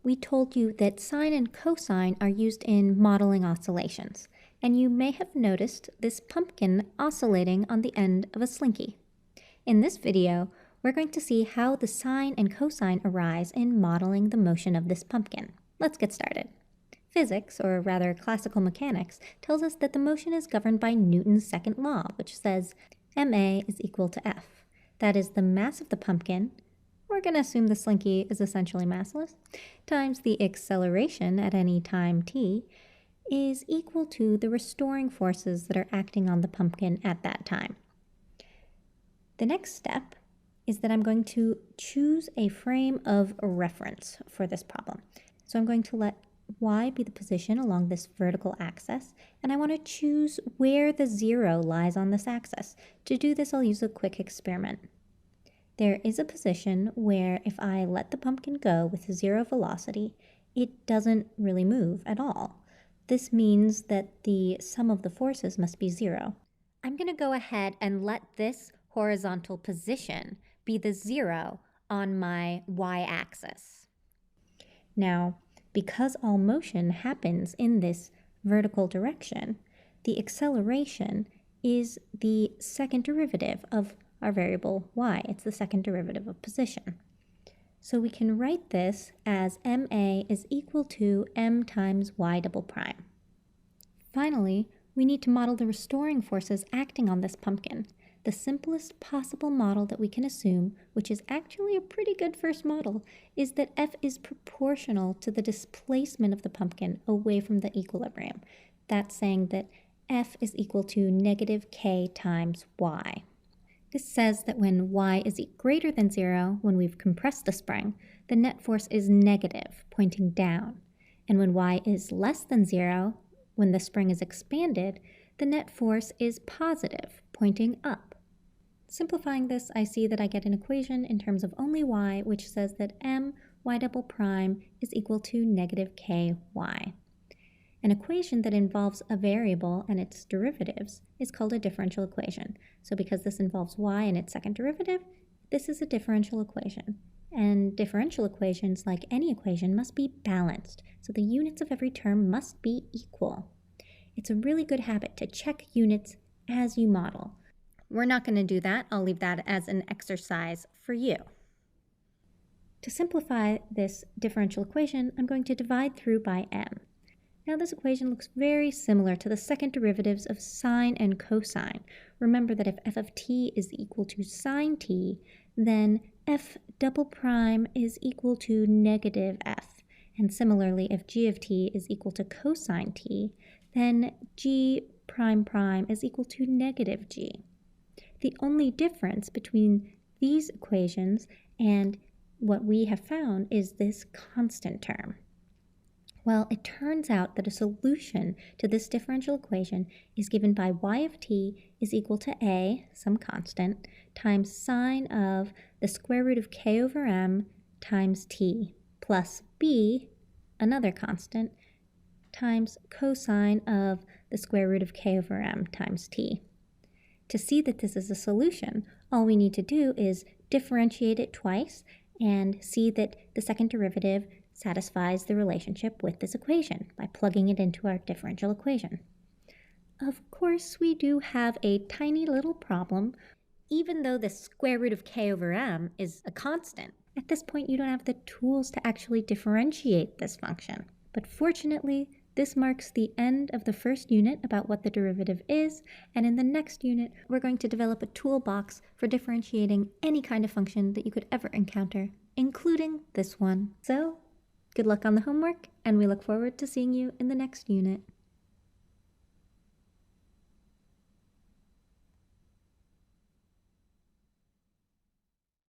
we told you that sine and cosine are used in modeling oscillations, and you may have noticed this pumpkin oscillating on the end of a slinky. In this video, we're going to see how the sine and cosine arise in modeling the motion of this pumpkin. Let's get started. Physics, or rather classical mechanics, tells us that the motion is governed by Newton's second law, which says ma is equal to F. That is the mass of the pumpkin, we're going to assume the slinky is essentially massless, times the acceleration at any time t, is equal to the restoring forces that are acting on the pumpkin at that time. The next step is that I'm going to choose a frame of reference for this problem. So I'm going to let y be the position along this vertical axis, and I want to choose where the 0 lies on this axis. To do this, I'll use a quick experiment. There is a position where if I let the pumpkin go with 0 velocity, it doesn't really move at all. This means that the sum of the forces must be 0. I'm going to go ahead and let this horizontal position be the 0 on my y-axis. Now, because all motion happens in this vertical direction, the acceleration is the second derivative of our variable y. It's the second derivative of position. So we can write this as ma is equal to m times y double prime. Finally, we need to model the restoring forces acting on this pumpkin. The simplest possible model that we can assume, which is actually a pretty good first model, is that F is proportional to the displacement of the pumpkin away from the equilibrium. That's saying that F is equal to negative k times y. This says that when y is greater than 0, when we've compressed the spring, the net force is negative, pointing down. And when y is less than 0, when the spring is expanded, the net force is positive, pointing up. Simplifying this, I see that I get an equation in terms of only y, which says that m y double prime is equal to negative ky. An equation that involves a variable and its derivatives is called a differential equation. So because this involves y and its second derivative, this is a differential equation. And differential equations, like any equation, must be balanced. So the units of every term must be equal. It's a really good habit to check units as you model. We're not going to do that. I'll leave that as an exercise for you. To simplify this differential equation, I'm going to divide through by m. Now this equation looks very similar to the second derivatives of sine and cosine. Remember that if f of t is equal to sine t, then f double prime is equal to negative f. And similarly, if g of t is equal to cosine t, then g prime prime is equal to negative g. The only difference between these equations and what we have found is this constant term. Well, it turns out that a solution to this differential equation is given by y of t is equal to a, some constant, times sine of the square root of k over m times t, plus b, another constant, times cosine of the square root of k over m times t. To see that this is a solution, all we need to do is differentiate it twice and see that the second derivative satisfies the relationship with this equation by plugging it into our differential equation. Of course, we do have a tiny little problem. Even though the square root of k over m is a constant, at this point you don't have the tools to actually differentiate this function. But fortunately, this marks the end of the first unit about what the derivative is, and in the next unit, we're going to develop a toolbox for differentiating any kind of function that you could ever encounter, including this one. So, good luck on the homework, and we look forward to seeing you in the next unit.